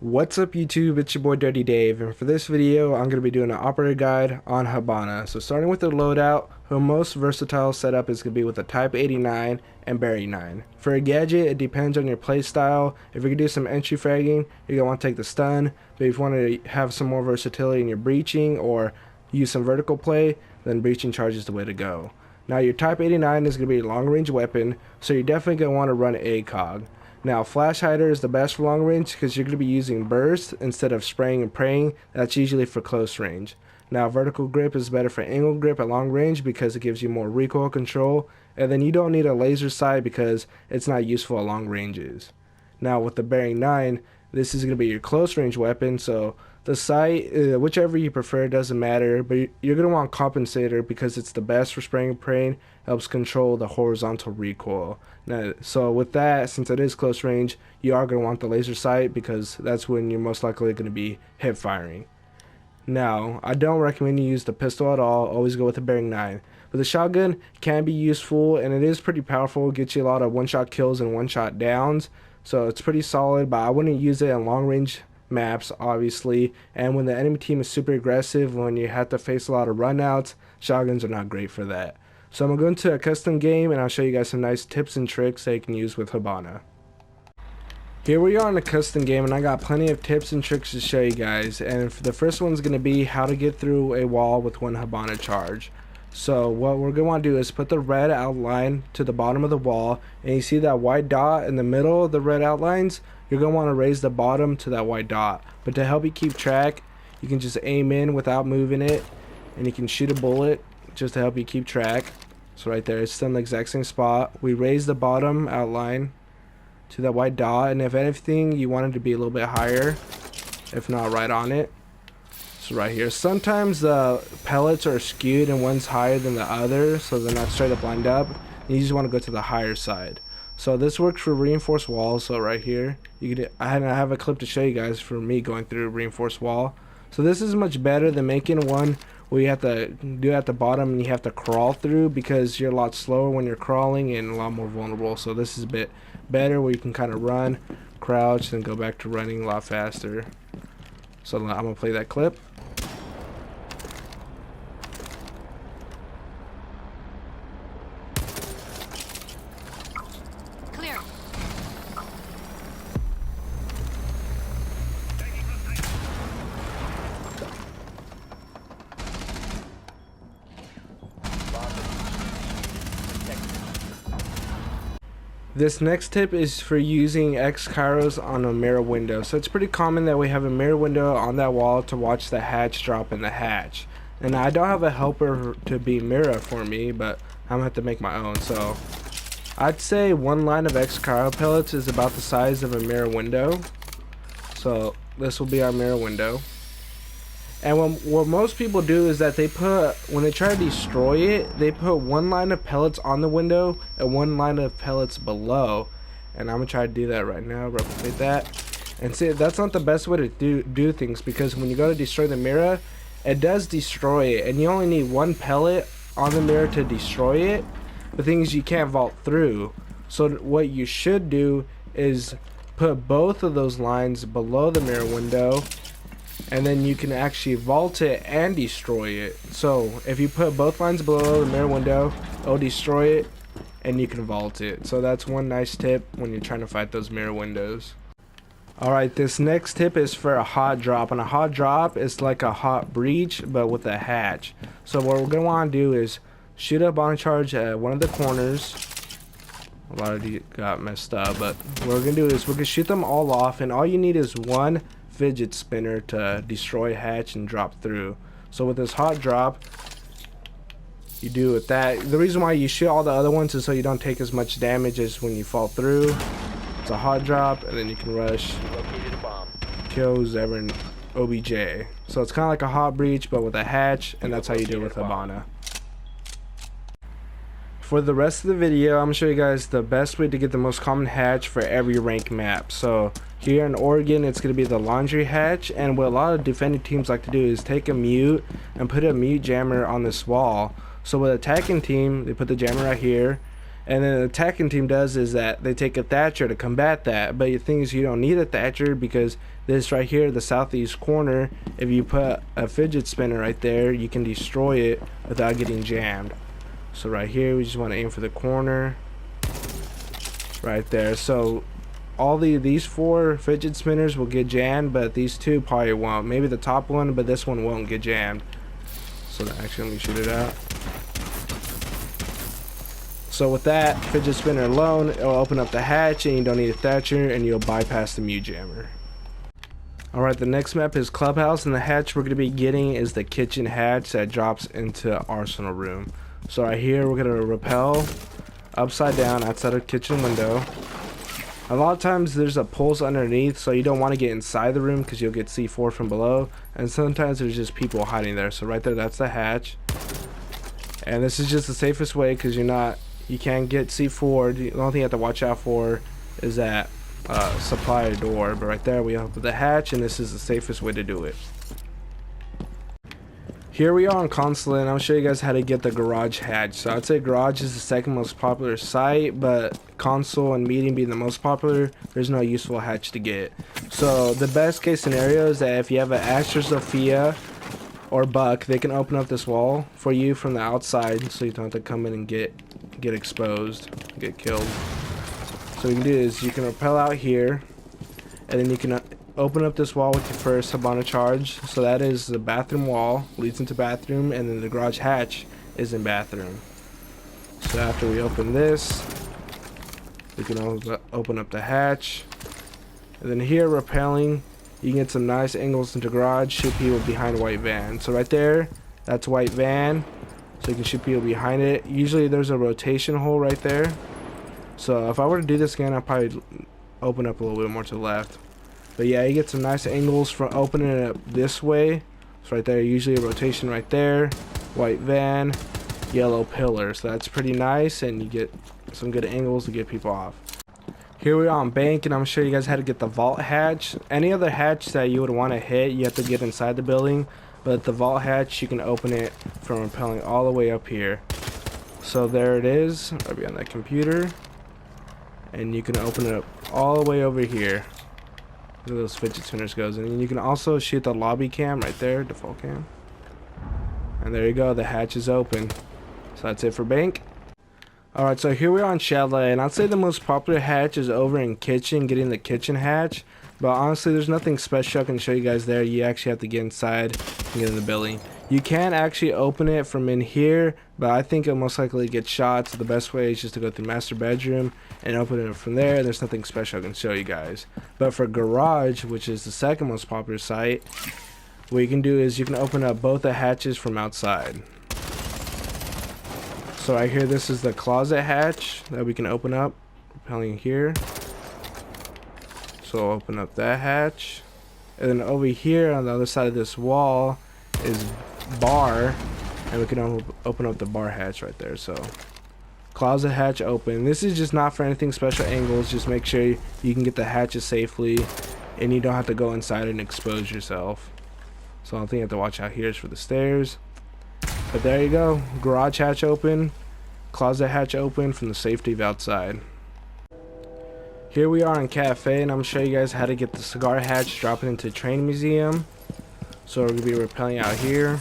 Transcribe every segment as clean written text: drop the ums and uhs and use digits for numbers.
What's up YouTube, it's your boy Dirty Dave, and for this video I'm going to be doing an operator guide on Hibana. So starting with the loadout, her most versatile setup is going to be with a Type 89 and Berry 9. For a gadget, it depends on your playstyle. If you're going to do some entry fragging, you're going to want to take the stun, but if you want to have some more versatility in your breaching or use some vertical play, then breaching charge is the way to go. Now your Type 89 is going to be a long range weapon, so you're definitely going to want to run ACOG. Now, Flash Hider is the best for long range because you're going to be using burst instead of spraying and praying. That's usually for close range. Now, Vertical Grip is better for angle grip at long range because it gives you more recoil control. And then you don't need a laser sight because it's not useful at long ranges. Now, with the Bearing 9, this is going to be your close range weapon. So the sight, whichever you prefer, doesn't matter. But you're going to want Compensator because it's the best for spraying and praying. Helps control the horizontal recoil. Now, so with that, since it is close range, you are going to want the laser sight because that's when you're most likely going to be hip firing. Now, I don't recommend you use the pistol at all. Always go with the Bearing 9. But the shotgun can be useful and it is pretty powerful. It gets you a lot of one-shot kills and one-shot downs. So it's pretty solid, but I wouldn't use it in long-range maps, obviously. And when the enemy team is super aggressive, when you have to face a lot of runouts, shotguns are not great for that. So I'm going to go into a custom game and I'll show you guys some nice tips and tricks that you can use with Hibana. Here we are in a custom game and I got plenty of tips and tricks to show you guys. And the first one's going to be how to get through a wall with one Hibana charge. So what we're going to want to do is put the red outline to the bottom of the wall, and you see that white dot in the middle of the red outlines. You're going to want to raise the bottom to that white dot. But to help you keep track, you can just aim in without moving it, and you can shoot a bullet just to help you keep track. So right there, it's still in the exact same spot. We raise the bottom outline to that white dot, and if anything, you want it to be a little bit higher, if not right on it. So right here, sometimes the pellets are skewed and one's higher than the other, so they're not straight up lined up. You just want to go to the higher side. So this works for reinforced walls. So right here, I have a clip to show you guys for me going through a reinforced wall. So this is much better than making one where you have to do it at the bottom and you have to crawl through, because you're a lot slower when you're crawling and a lot more vulnerable. So this is a bit better where you can kind of run, crouch, and go back to running a lot faster. So I'm gonna play that clip. Clear. This next tip is for using X Kairos on a mirror window. So it's pretty common that we have a mirror window on that wall to watch the hatch drop in the hatch. And I don't have a helper to be mirror for me, but I'm gonna have to make my own. So I'd say one line of X Kairos pellets is about the size of a mirror window. So this will be our mirror window. And what most people do is that when they try to destroy it, they put one line of pellets on the window and one line of pellets below. And I'm gonna try to do that right now, replicate that. And see, that's not the best way to do things, because when you go to destroy the mirror, it does destroy it, and you only need one pellet on the mirror to destroy it. The thing is, you can't vault through. So what you should do is put both of those lines below the mirror window, and then you can actually vault it and destroy it. So if you put both lines below the mirror window, it'll destroy it and you can vault it. So that's one nice tip when you're trying to fight those mirror windows. Alright, this next tip is for a hot drop, and a hot drop is like a hot breach but with a hatch. So what we're gonna want to do is shoot up on charge at one of the corners. A lot of you got messed up, but what we're gonna do is we're gonna shoot them all off, and all you need is one fidget spinner to destroy hatch and drop through. So with this hot drop, you do with that. The reason why you shoot all the other ones is so you don't take as much damage as when you fall through. It's a hot drop, and then you can rush, kill Zebra and OBJ. So it's kind of like a hot breach but with a hatch, and that's how you do it with Hibana. For the rest of the video, I'm going to show you guys the best way to get the most common hatch for every rank map. So here in Oregon, it's going to be the laundry hatch, and what a lot of defending teams like to do is take a mute and put a mute jammer on this wall. So with attacking team, they put the jammer right here, And then the attacking team does is that they take a thatcher to combat that. But the thing is, you don't need a thatcher because this right here, the southeast corner, if you put a fidget spinner right there, you can destroy it without getting jammed. So right here, we just want to aim for the corner right there. So all these 4 fidget spinners will get jammed, but these 2 probably won't. Maybe the top one, but this one won't get jammed. So actually, let me shoot it out. So with that fidget spinner alone, it'll open up the hatch and you don't need a thatcher and you'll bypass the mute jammer. Alright, the next map is Clubhouse, and the hatch we're going to be getting is the kitchen hatch that drops into Arsenal room. So right here we're going to rappel upside down outside of kitchen window. A lot of times there's a pulse underneath, so you don't want to get inside the room because you'll get C4 from below, and sometimes there's just people hiding there. So right there, that's the hatch, and this is just the safest way because you can't get C4. The only thing you have to watch out for is that supplier door, but right there we open the hatch, and this is the safest way to do it. Here we are on Coastline, and I'll show you guys how to get the garage hatch. So I'd say garage is the second most popular site, but console and meeting being the most popular, there's no useful hatch to get. So the best case scenario is that if you have an Asher, Sophia, or Buck, they can open up this wall for you from the outside, so you don't have to come in and get exposed, get killed. So what you can do is you can rappel out here, and then you can open up this wall with your first Hibana charge. So that is the bathroom wall, leads into bathroom, and then the garage hatch is in bathroom. So after we open this, we can open up the hatch, and then here rappelling, you can get some nice angles into garage, shoot people behind white van. So right there, that's white van, so you can shoot people behind it. Usually there's a rotation hole right there, so if I were to do this again, I'd probably open up a little bit more to the left. But yeah, you get some nice angles from opening it up this way. So right there, usually a rotation right there, white van, yellow pillar. So that's pretty nice, and you get some good angles to get people off. Here we are on bank, and I'm going to show you guys how to get the vault hatch. Any other hatch that you would want to hit, you have to get inside the building. But the vault hatch, you can open it from rappelling all the way up here. So there it is, right behind that computer. And you can open it up all the way over here. Where those fidget spinners goes, and you can also shoot the lobby cam right there, default cam, and there you go, the hatch is open. So that's it for bank. Alright, so here we are on Chalet, and I'd say the most popular hatch is over in kitchen, getting the kitchen hatch, but honestly there's nothing special I can show you guys there. You actually have to get inside and get in the building. You can actually open it from in here, but I think it'll most likely get shot, so the best way is just to go through master bedroom and open it from there. There's nothing special I can show you guys. But for garage, which is the second most popular site, what you can do is you can open up both the hatches from outside. So right here, this is the closet hatch that we can open up, rappelling here. So open up that hatch, and then over here on the other side of this wall is bar, and we can open up the bar hatch right there. So closet hatch open. This is just not for anything special angles, just make sure you can get the hatches safely and you don't have to go inside and expose yourself. So the only thing you have to watch out here is for the stairs. But there you go, garage hatch open, closet hatch open from the safety of outside. Here we are in cafe, and I'm going to show you guys how to get the cigar hatch dropping into train museum. So we're going to be rappelling out here,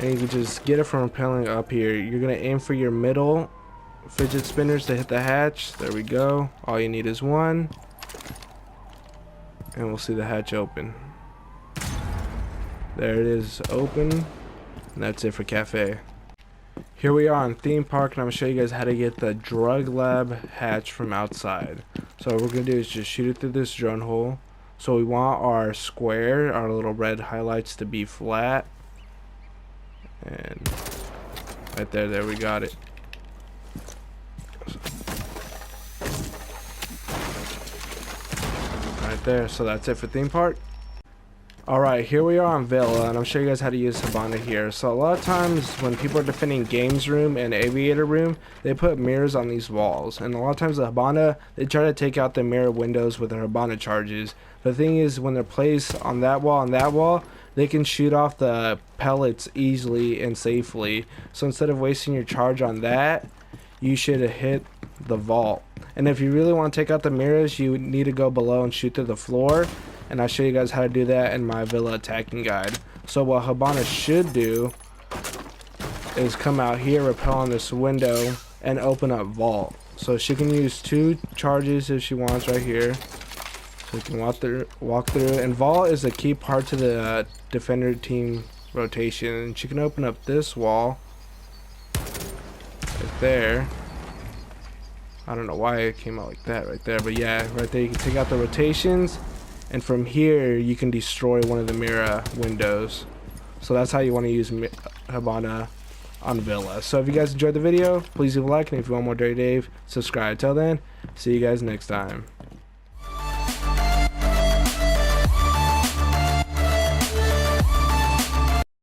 and you can just get it from rappelling up here. You're going to aim for your middle fidget spinners to hit the hatch. There we go, all you need is one, and we'll see the hatch open. There it is, open, and that's it for cafe. Here we are on theme park, and I'm going to show you guys how to get the drug lab hatch from outside. So what we're going to do is just shoot it through this drone hole. So we want our square, our little red highlights, to be flat. And right there we got it. Right there, so that's it for theme park. Alright, here we are on Villa, and I'll show you guys how to use Hibana here. So a lot of times when people are defending Games Room and Aviator Room, they put mirrors on these walls. And a lot of times the Hibana, they try to take out the mirror windows with their Hibana charges. The thing is, when they're placed on that wall and that wall, they can shoot off the pellets easily and safely. So instead of wasting your charge on that, you should hit the vault. And if you really want to take out the mirrors, you need to go below and shoot through the floor. And I'll show you guys how to do that in my Villa attacking guide. So what Hibana should do is come out here, rappel on this window, and open up vault. So she can use 2 charges if she wants right here. So you can walk through. And vault is a key part to the defender team rotation. And she can open up this wall right there. I don't know why it came out like that right there, but yeah, right there you can take out the rotations. And from here, you can destroy one of the mirror windows. So that's how you want to use Hibana on Villa. So if you guys enjoyed the video, please leave a like. And if you want more Dirty Dave, subscribe. Till then, see you guys next time.